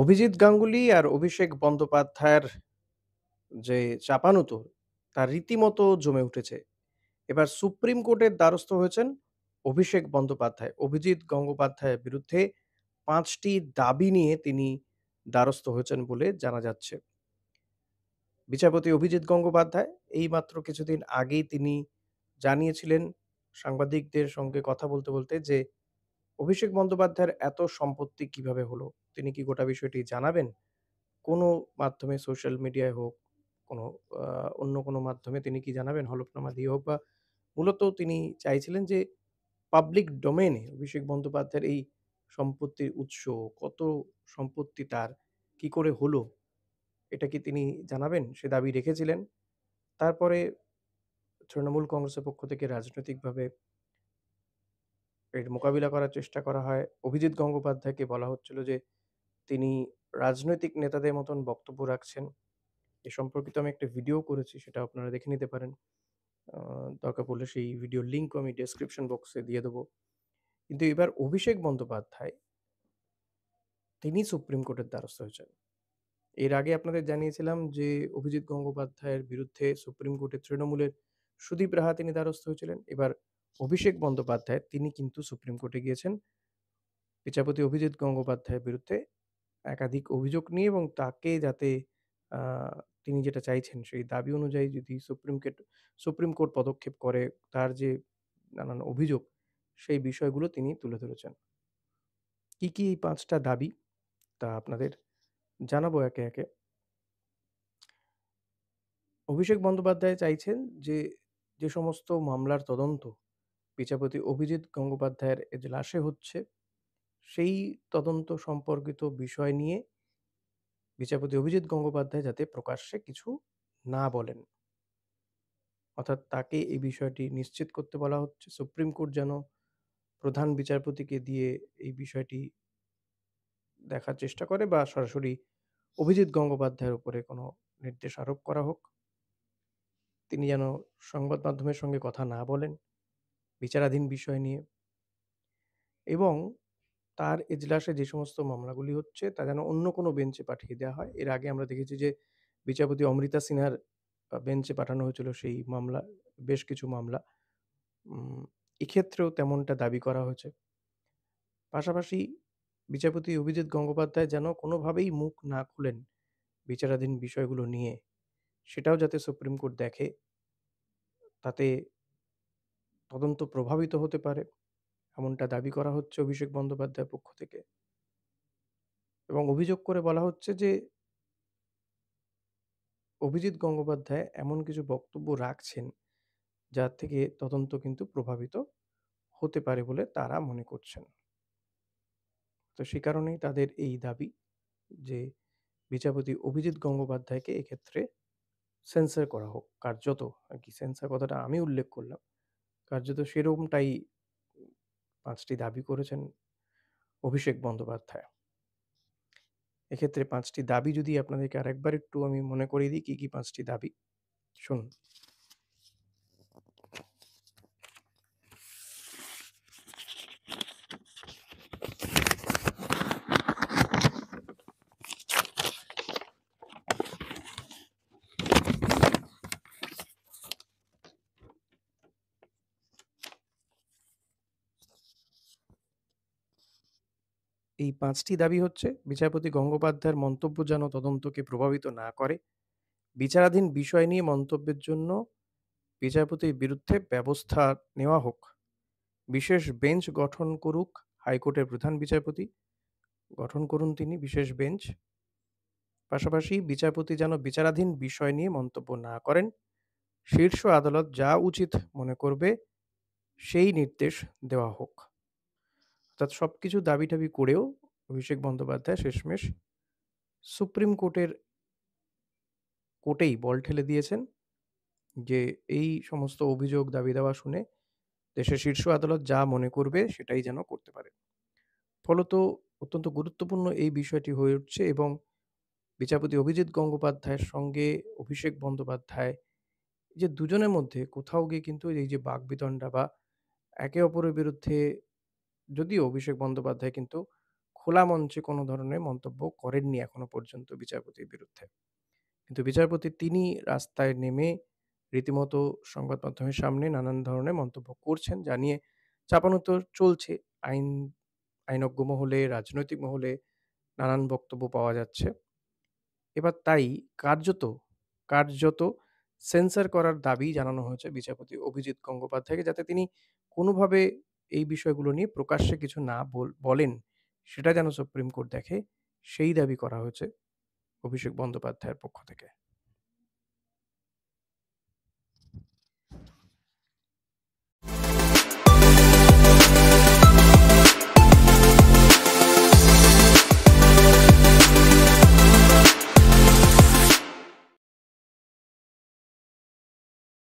অভিজিৎ গাঙ্গুলি আর অভিষেক বন্দ্যোপাধ্যায়ের যে চাপানুতোর, তা রীতিমতো জমে উঠেছে। এবার সুপ্রিম কোর্টের দ্বারস্থ হয়েছেন অভিষেক বন্দ্যোপাধ্যায়। অভিজিৎ গঙ্গোপাধ্যায়ের বিরুদ্ধে ৫ টি দাবি নিয়ে তিনি দ্বারস্থ হয়েছেন বলে জানা যাচ্ছে। বিচারপতি অভিজিৎ গঙ্গোপাধ্যায় এইমাত্র কিছুদিন আগেই তিনি জানিয়েছিলেন সাংবাদিকদের সঙ্গে কথা বলতে যে, অভিষেক বন্দ্যোপাধ্যায়ের এত সম্পত্তি কিভাবে হলো? তিনি কি গোটা বিষয়টি জানাবেন? কোনো মাধ্যমে সোশ্যাল মিডিয়ায় হোক, কোনো আ অন্য কোনো মাধ্যমে তিনি কি জানাবেন? হলফনামা দিয়ে হোক বা মূলত তিনি চাইছিলেন যে পাবলিক ডোমেইন এ অভিষেক বন্দ্যোপাধ্যায়ের এই সম্পত্তির উৎস, কত সম্পত্তি তার, কি করে হলো? এটা কি তিনি জানাবেন? সে দাবি রেখেছিলেন। তারপরে তৃণমূল কংগ্রেসের পক্ষ থেকে রাজনৈতিকভাবে এর মোকাবিলা করার চেষ্টা করা হয়। অভিজিৎ গঙ্গোপাধ্যায়কে বলা হচ্ছিল যে তিনি রাজনৈতিক নেতাদের মতন বক্তব্য রাখছেন। এ সম্পর্কিত আমি একটা ভিডিও করেছি, সেটা আপনারা দেখে নিতে পারেন। আ দরকার পড়লে সেই ভিডিওর লিঙ্কও আমি ডেসক্রিপশন বক্সে দিয়ে দেব। কিন্তু এবার অভিষেক বন্দ্যোপাধ্যায় তিনি সুপ্রিম কোর্টের দ্বারস্থ হয়েছেন। এর আগে আপনাদের জানিয়েছিলাম যে অভিজিৎ গঙ্গোপাধ্যায়ের বিরুদ্ধে সুপ্রিম কোর্টে তৃণমূলের সুদীপ রাহা তিনি দ্বারস্থ হয়েছিলেন। এবার অভিষেক বন্দ্যোপাধ্যায় তিনি কিন্তু সুপ্রিম কোর্টে গিয়েছেন বিচারপতি অভিজিৎ গঙ্গোপাধ্যায়ের বিরুদ্ধে একাধিক অভিযোগ নিয়ে এবং তাকে যাতে আ তিনি যেটা চাইছেন সেই দাবি অনুযায়ী যদি সুপ্রিম কোর্ট পদক্ষেপ করে, তার যে নানান অভিযোগ সেই বিষয়গুলো তিনি তুলে ধরেছেন। কি এই ৫ টা দাবি তা আপনাদের জানাবো একে। অভিষেক বন্দ্যোপাধ্যায় চাইছেন যে, যে সমস্ত মামলার তদন্ত বিচারপতি অভিজিৎ গঙ্গোপাধ্যায়ের এজলাসে হচ্ছে, সেই তদন্ত সম্পর্কিত বিষয় নিয়ে বিচারপতি অভিজিৎ গঙ্গোপাধ্যায় যাতে প্রকাশ্যে কিছু না বলেন। অর্থাৎ তাকে এই বিষয়টি নিশ্চিত করতে বলা হচ্ছে। সুপ্রিম কোর্ট যেন প্রধান বিচারপতিকে দিয়ে এই বিষয়টি দেখার চেষ্টা করে বা সরাসরি অভিজিৎ গঙ্গোপাধ্যায়ের উপরে কোনো নির্দেশ আরোপ করা হোক। তিনি যেন সংবাদ মাধ্যমের সঙ্গে কথা না বলেন বিচারাধীন বিষয় নিয়ে এবং তার এজলাসে যে সমস্ত মামলাগুলি হচ্ছে তা যেন অন্য কোনো বেঞ্চে পাঠিয়ে দেওয়া হয়। এর আগে আমরা দেখেছি যে বিচারপতি অমৃতা সিনহার বেঞ্চে পাঠানো হয়েছিল সেই মামলা, বেশ কিছু মামলা। উম এক্ষেত্রেও তেমনটা দাবি করা হয়েছে। পাশাপাশি বিচারপতি অভিজিৎ গঙ্গোপাধ্যায় যেন কোনোভাবেই মুখ না খুলেন বিচারাধীন বিষয়গুলো নিয়ে, সেটাও যাতে সুপ্রিম কোর্ট দেখে, তাতে তদন্ত প্রভাবিত হতে পারে, এমনটা দাবি করা হচ্ছে অভিষেক বন্দ্যোপাধ্যায়ের পক্ষ থেকে। এবং অভিযোগ করে বলা হচ্ছে যে অভিজিৎ গঙ্গোপাধ্যায় এমন কিছু বক্তব্য রাখছেন, যার থেকে তদন্ত কিন্তু প্রভাবিত হতে পারে বলে তারা মনে করছেন। তো সে কারণেই তাদের এই দাবি যে বিচারপতি অভিজিৎ গঙ্গোপাধ্যায়কে এক্ষেত্রে সেন্সর করা হোক। কার্যত আরকি সেন্সর কথাটা আমি উল্লেখ করলাম। কার্যত সেরকমটাই ৫ টি দাবি করেছেন অভিষেক বন্দ্যোপাধ্যায়। এক্ষেত্রে ৫ টি দাবি যদি আপনাদেরকে আরেকবার একটু আমি মনে করিয়ে দিই কি ৫ টি দাবি? শুনুন। এই ৫ টি দাবি হচ্ছে বিচারপতি গঙ্গোপাধ্যায়ের মন্তব্য যেন তদন্তকে প্রভাবিত না করে। বিচারাধীন বিষয় নিয়ে মন্তব্যের জন্য বিচারপতির বিরুদ্ধে ব্যবস্থা নেওয়া হোক। বিশেষ বেঞ্চ গঠন করুক হাইকোর্টের প্রধান বিচারপতি। গঠন করুন তিনি বিশেষ বেঞ্চ। পাশাপাশি বিচারপতি যেন বিচারাধীন বিষয় নিয়ে মন্তব্য না করেন। শীর্ষ আদালত যা উচিত মনে করবে সেই নির্দেশ দেওয়া হোক। অর্থাৎ সবকিছু দাবি-টাবি করেও অভিষেক বন্দ্যোপাধ্যায় শেষমেশ সুপ্রিম কোর্টেই বল ঠেলে দিয়েছেন যে এই সমস্ত অভিযোগ দাবি-দাওয়া শুনে দেশের শীর্ষ আদালত যা মনে করবে সেটাই যেন করতে পারে। ফলত অত্যন্ত গুরুত্বপূর্ণ এই বিষয়টি হয়ে উঠছে এবং বিচারপতি অভিজিৎ গঙ্গোপাধ্যায়ের সঙ্গে অভিষেক বন্দ্যোপাধ্যায় এই যে দুজনের মধ্যে কোথাও গিয়ে কিন্তু এই যে বাকবিতণ্ডা বা একে অপরের বিরুদ্ধে, যদিও অভিষেক বন্দ্যোপাধ্যায় কিন্তু খোলা মঞ্চে কোনো ধরনের মন্তব্য করেননি এখনো পর্যন্ত বিচারপতির বিরুদ্ধে। কিন্তু বিচারপতি তিনি রাস্তায় নেমে রীতিমতো সংবাদ মাধ্যমের সামনে নানান ধরনের মন্তব্য করছেন, যা নিয়ে চাপানোতর চলছে। আইন আইনজ্ঞ মহলে, রাজনৈতিক মহলে নানান বক্তব্য পাওয়া যাচ্ছে। এবার তাই কার্যত, কার্যত সেন্সর করার দাবি জানানো হয়েছে বিচারপতি অভিজিৎ গঙ্গোপাধ্যায়কে, যাতে তিনি কোনোভাবে এই বিষয়গুলো নিয়ে প্রকাশ্যে কিছু না বলেন, সেটা যেন সুপ্রিম কোর্ট দেখে, সেই দাবি করা হয়েছে অভিষেক বন্দ্যোপাধ্যায়ের পক্ষ থেকে।